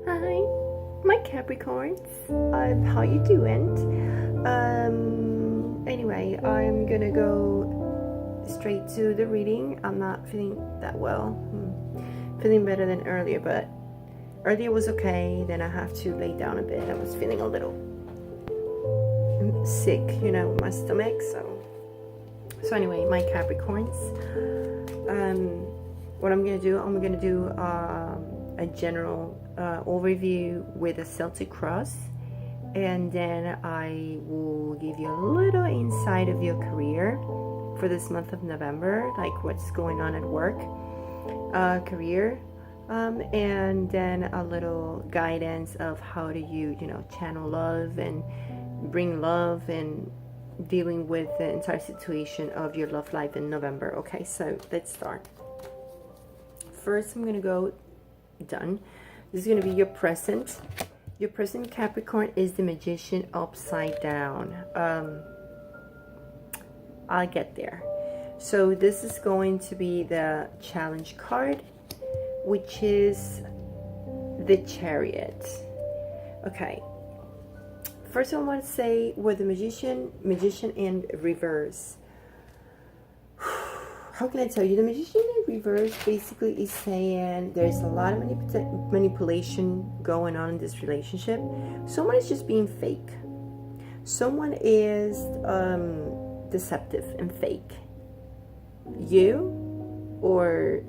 Hi, my Capricorns. How you doing? Anyway, I'm gonna go straight to the reading. I'm not feeling that well. Feeling better than earlier, but earlier was okay. Then I have to lay down a bit. I was feeling a little sick, with my stomach. So anyway, my Capricorns. What I'm gonna do, a general overview with a Celtic cross, and then I will give you a little insight of your career for this month of November, like what's going on at work, career, and then a little guidance of how do you channel love and bring love and dealing with the entire situation of your love life in November. Okay, so let's start. First, I'm gonna go done. This is going to be your present. Your present Capricorn is the Magician upside down. I'll get there. So this is going to be the challenge card, which is the Chariot. Okay. First I want to say with the Magician in reverse. How can I tell you? The Magician in reverse basically is saying there's a lot of manipulation going on in this relationship. Someone is just being fake. Someone is deceptive and fake. You or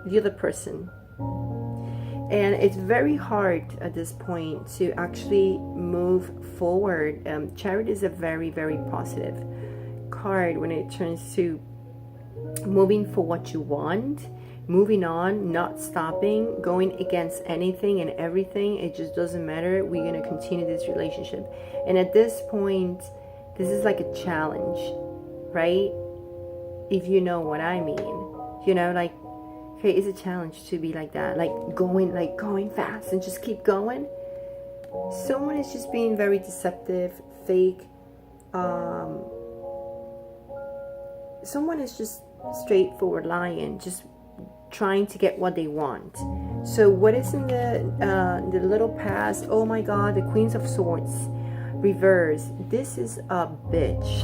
the other person. And it's very hard at this point to actually move forward. Chariot is a very, very positive card when it turns to moving for what you want, moving on, not stopping, going against anything and everything. It just doesn't matter. We're going to continue this relationship. And at this point, this is like a challenge, right? If you know what I mean, like, okay, it's a challenge to be like that, like going fast and just keep going. Someone is just being very deceptive, fake. Someone is just straightforward lying, just trying to get what they want. So what is in the little past? Oh my God, the Queens of Swords reverse. This is a bitch.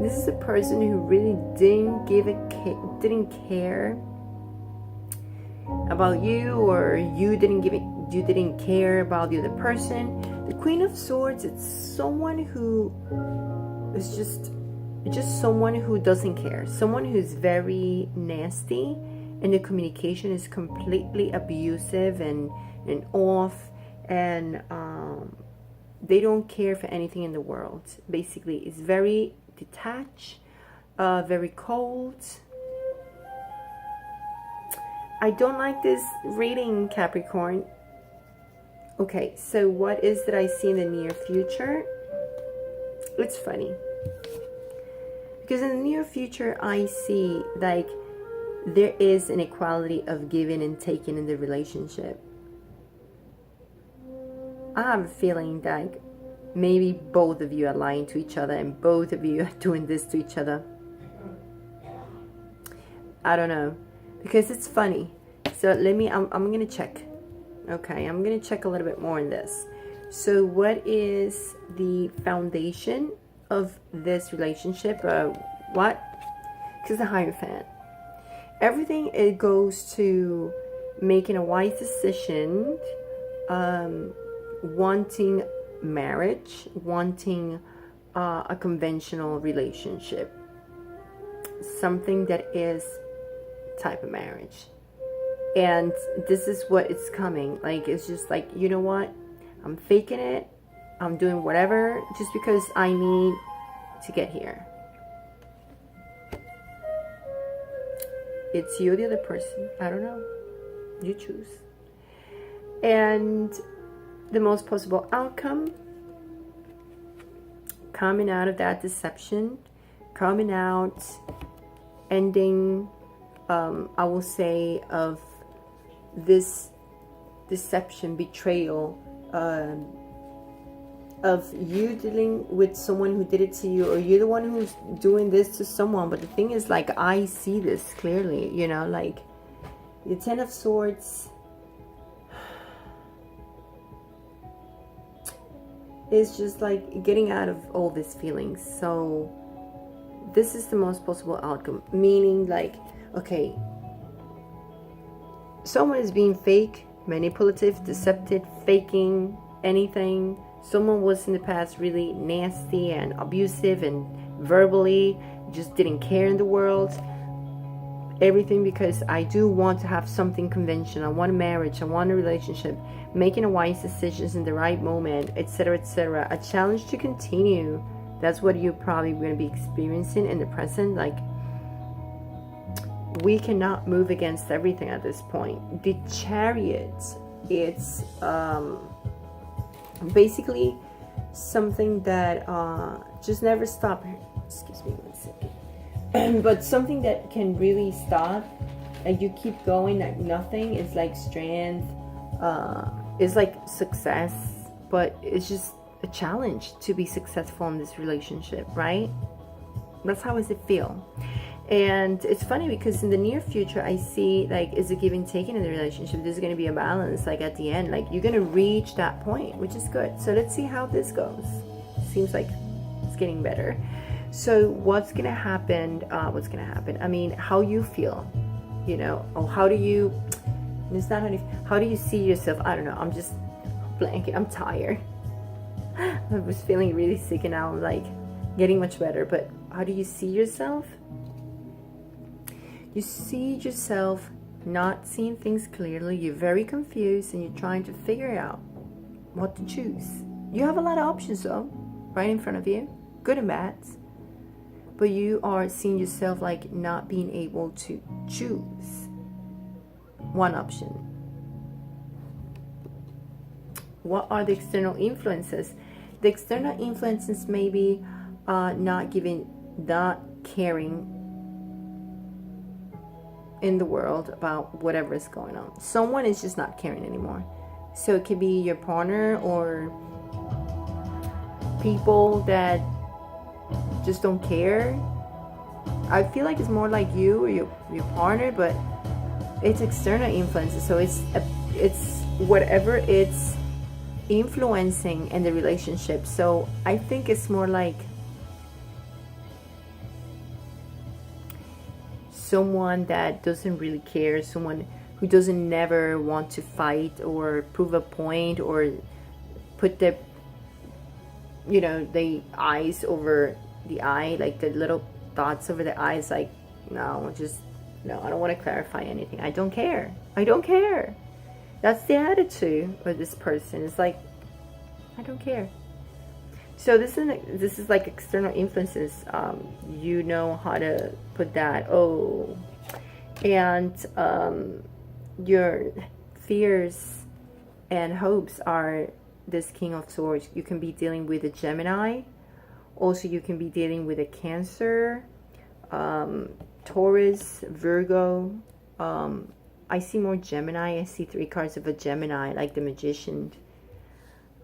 This is a person who really didn't care about you, or you didn't care about the other person. The Queen of Swords, it's someone who is just someone who doesn't care, someone who's very nasty, and the communication is completely abusive and off, and they don't care for anything in the world. Basically, it's very detached, very cold. I don't like this reading, Capricorn. Okay, so what is that I see in the near future? It's funny. Because in the near future, I see like there is an equality of giving and taking in the relationship. I have a feeling like maybe both of you are lying to each other and both of you are doing this to each other. I don't know. Because it's funny. So I'm going to check. Okay, I'm going to check a little bit more on this. So what is the foundation of this relationship? What? Because the Hierophant. Everything, it goes to making a wise decision, wanting marriage, wanting a conventional relationship, something that is type of marriage. And this is what it's coming. Like, it's just like, you know what? I'm faking it. I'm doing whatever just because I need to get here. It's you or the other person. I don't know. You choose. And the most possible outcome, coming out of that deception, coming out, ending, I will say, of this deception, betrayal, of you dealing with someone who did it to you, or you're the one who's doing this to someone. But the thing is, like, I see this clearly, like the Ten of Swords. It's just like getting out of all these feelings. So this is the most possible outcome, meaning like, okay, someone is being fake, manipulative, deceptive, faking anything. Someone was in the past really nasty and abusive and verbally just didn't care in the world. Everything because I do want to have something conventional. I want a marriage. I want a relationship. Making a wise decisions in the right moment, etc., etc. A challenge to continue. That's what you're probably going to be experiencing in the present. Like, we cannot move against everything at this point. The Chariot, it's basically something that just never stop. Excuse me 1 second. But something that can really stop, and you keep going like nothing. It's like strength. It's like success, but it's just a challenge to be successful in this relationship, right? That's how does it feel. And it's funny because in the near future, I see like, is a give and take in the relationship. There's going to be a balance. Like at the end, like you're going to reach that point, which is good. So let's see how this goes. Seems like it's getting better. So what's going to happen? I mean, how you feel, you know, or how do you, it's not how do you see yourself? I don't know. I'm just blanking. I'm tired. I was feeling really sick and now I'm like getting much better. But how do you see yourself? You see yourself not seeing things clearly. You're very confused and you're trying to figure out what to choose. You have a lot of options though, right in front of you, good and bad. But you are seeing yourself like not being able to choose one option. What are the external influences? The external influences may be not caring in the world about whatever is going on. Someone is just not caring anymore. So it could be your partner or people that just don't care. I feel like it's more like you or your partner, but it's external influences. So it's whatever it's influencing in the relationship. So I think it's more like someone that doesn't really care, someone who doesn't never want to fight or prove a point or put the, you know, the eyes over the eye, like the little dots over the eyes, like, no, I don't want to clarify anything. I don't care. That's the attitude of this person. It's like, I don't care. So this is like external influences. You know how to put that. Oh, and your fears and hopes are this King of Swords. You can be dealing with a Gemini. Also, you can be dealing with a Cancer, Taurus, Virgo. I see more Gemini. I see 3 cards of a Gemini, like the Magician.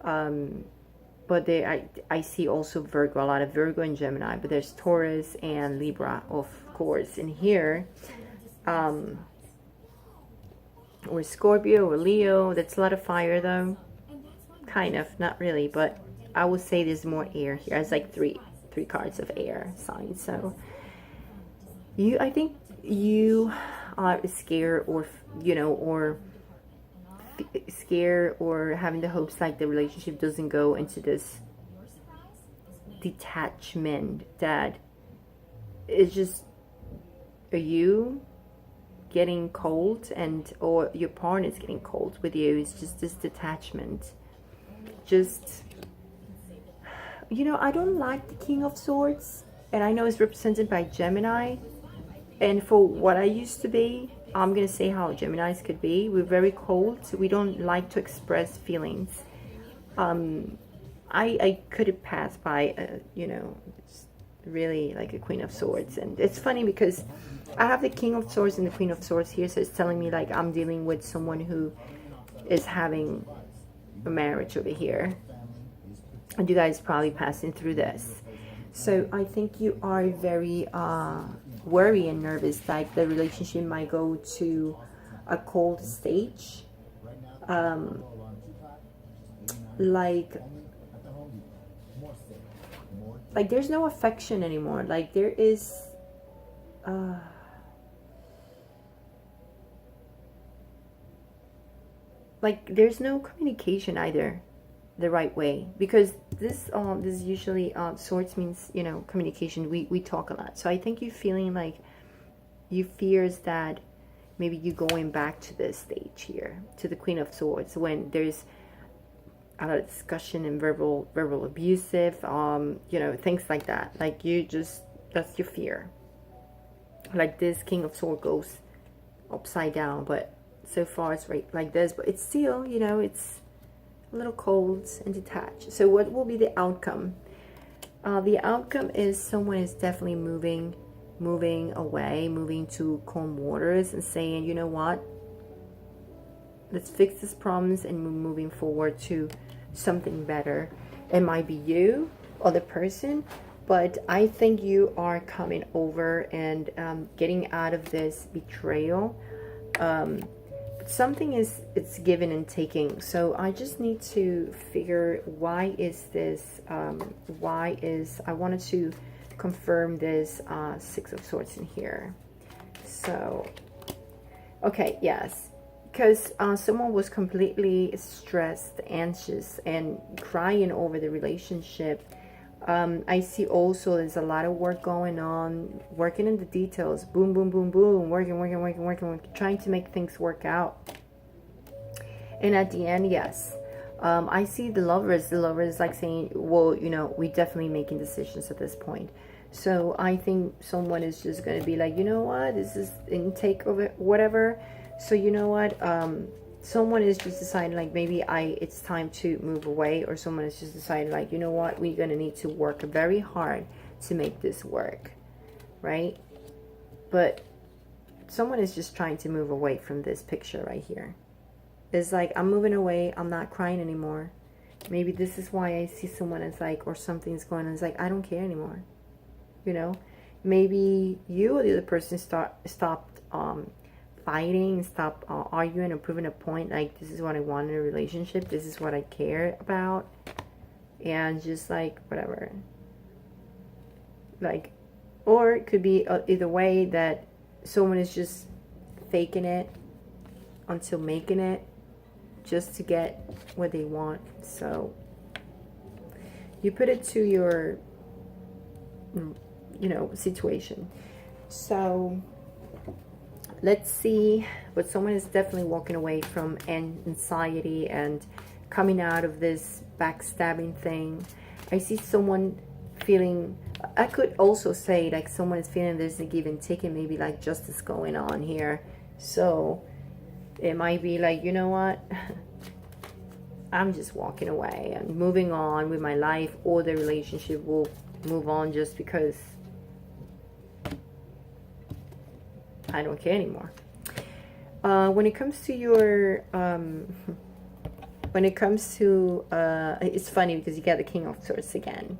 But I see also Virgo, a lot of Virgo and Gemini. But there's Taurus and Libra, of course. And here, or Scorpio or Leo. That's a lot of fire, though. Kind of, not really, but I would say there's more air here. It's like three cards of air signs. So I think you are scared, or scared, or having the hopes like the relationship doesn't go into this detachment that is just you getting cold, or your partner is getting cold with you. It's just this detachment. Just, I don't like the King of Swords, and I know it's represented by Gemini, and for what I used to be, I'm gonna say how Geminis could be. We're very cold. So we don't like to express feelings. I could have passed by really like a Queen of Swords, and it's funny because I have the King of Swords and the Queen of Swords here, so it's telling me like I'm dealing with someone who is having a marriage over here, and you guys probably passing through this. So I think you are very worried and nervous, like the relationship might go to a cold stage. Like like there's no affection anymore. Like there is like there's no communication either the right way, because this usually swords means, you know, communication. We talk a lot, so I think you're feeling like you fears that maybe you going back to this stage here, to the Queen of Swords, when there's a lot of discussion and verbal abusive, you know, things like that. Like you just, that's your fear. Like this King of Swords goes upside down, but so far it's right like this, but it's still, you know, it's a little cold and detached. So what will be the outcome? The outcome is someone is definitely moving away, moving to calm waters and saying, you know what, let's fix this problems and moving forward to something better. It might be you or the person, but I think you are coming over and getting out of this betrayal. Something is, it's giving and taking. So I just need to figure, why is this, I wanted to confirm this Six of Swords in here. So, okay, yes, because someone was completely stressed, anxious, and crying over the relationship. I see also there's a lot of work going on, working in the details, boom, boom, boom, boom, working, trying to make things work out. And at the end, yes, I see the lovers like saying, well, you know, we're definitely making decisions at this point. So I think someone is just going to be like, you know what, this is intake of it, whatever. So you know what, someone is just deciding like, maybe it's time to move away, or someone is just deciding like, you know what, we're going to need to work very hard to make this work, right? But someone is just trying to move away from this picture right here. It's like, I'm moving away, I'm not crying anymore. Maybe this is why I see someone as like, or something's going on, it's like, I don't care anymore, you know? Maybe you or the other person stopped fighting, stop arguing, and proving a point, like, this is what I want in a relationship, this is what I care about, and just like, whatever. Like, or it could be either way, that someone is just faking it until making it, just to get what they want. So you put it to your, you know, situation. So let's see, but someone is definitely walking away from anxiety and coming out of this backstabbing thing. I see someone feeling, I could also say like someone is feeling there's a give and take, and maybe like justice going on here. So it might be like, you know what, I'm just walking away and moving on with my life, or the relationship will move on just because I don't care anymore. When it comes to your, it's funny because you get the King of Swords again.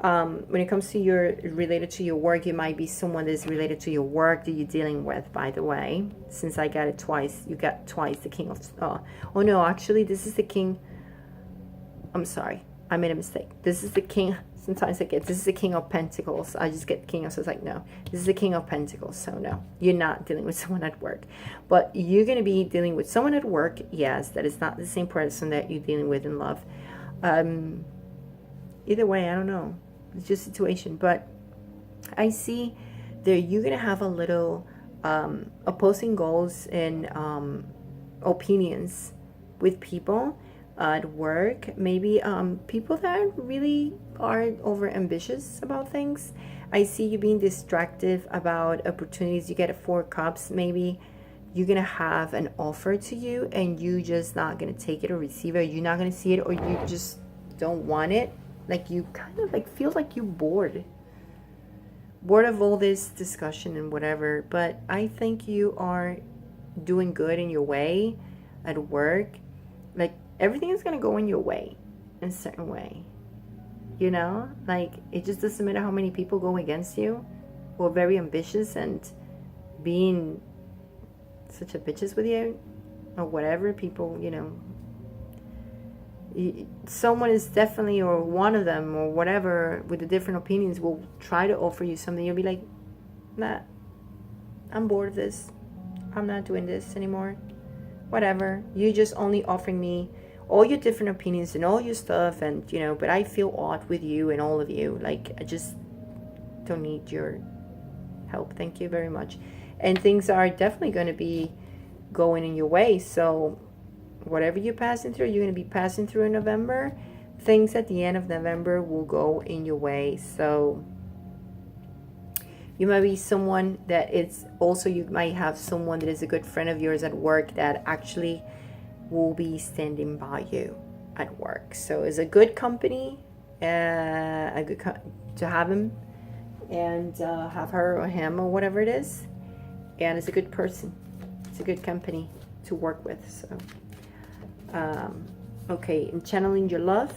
When it comes to your, related to your work, it might be someone that's related to your work that you're dealing with, by the way. Since I got it twice, you got twice the King of, oh no, actually this is the King, I'm sorry, I made a mistake. This is the King, sometimes I get, this is the King of Pentacles. I just get King of, so it's like, no, this is the King of Pentacles. So no, you're not dealing with someone at work, but you're going to be dealing with someone at work. Yes, that is not the same person that you're dealing with in love. Either way, I don't know. It's just a situation, but I see there you're gonna have a little opposing goals and opinions with people at work. Maybe people that really are over ambitious about things. I see you being distracted about opportunities. You get a 4 cups. Maybe you're gonna have an offer to you and you just not gonna take it or receive it. You're not gonna see it, or you just don't want it. Like you kind of like feel like you're bored of all this discussion and whatever. But I think you are doing good in your way at work. Like everything is going to go in your way in a certain way, you know, like it just doesn't matter how many people go against you who are very ambitious and being such a bitches with you or whatever. People, you know, someone is definitely, or one of them or whatever with the different opinions, will try to offer you something. You'll be like, nah, I'm bored of this. I'm not doing this anymore. Whatever. You're just only offering me all your different opinions and all your stuff, and but I feel odd with you and all of you. Like, I just don't need your help. Thank you very much. And things are definitely going to be going in your way. So whatever you're passing through, you're going to be passing through in November. Things at the end of November will go in your way. So you might be someone that it's also, you might have someone that is a good friend of yours at work that actually will be standing by you at work. So it's a good company, to have him and have her or him or whatever it is. And it's a good person. It's a good company to work with. So, okay, in channeling your love,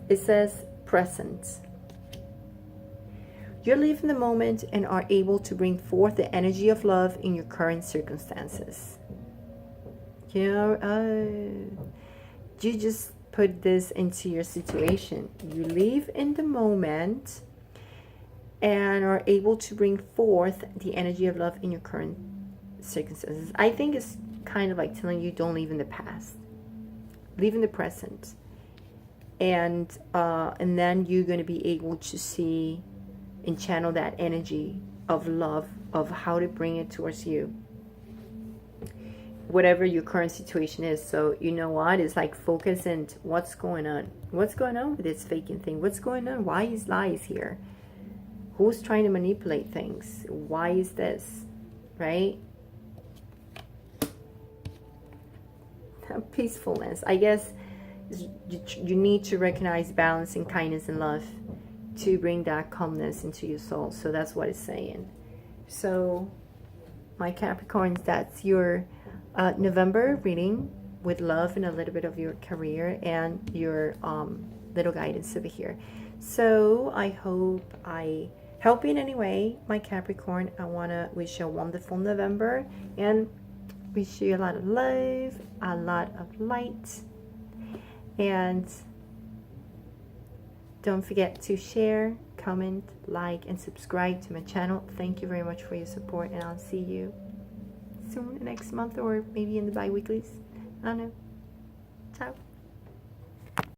it says present. You live in the moment and are able to bring forth the energy of love in your current circumstances. You just put this into your situation. You live in the moment and are able to bring forth the energy of love in your current circumstances. I think it's kind of like telling you, don't live in the past. Live in the present. And then you're going to be able to see and channel that energy of love, of how to bring it towards you, whatever your current situation is. So you know what, it's like focus and what's going on with this faking thing. What's going on? Why is lies here? Who's trying to manipulate things? Why is this, right? Peacefulness, I guess. You need to recognize balance and kindness and love to bring that calmness into your soul. So that's what it's saying. So my Capricorns, that's your November reading with love and a little bit of your career and your little guidance over here. So I hope I help you in any way, my Capricorn. I want to wish you a wonderful November and wish you a lot of love, a lot of light, and don't forget to share, comment, like, and subscribe to my channel. Thank you very much for your support, and I'll see you soon next month, or maybe in the bi-weeklies. I don't know. Ciao.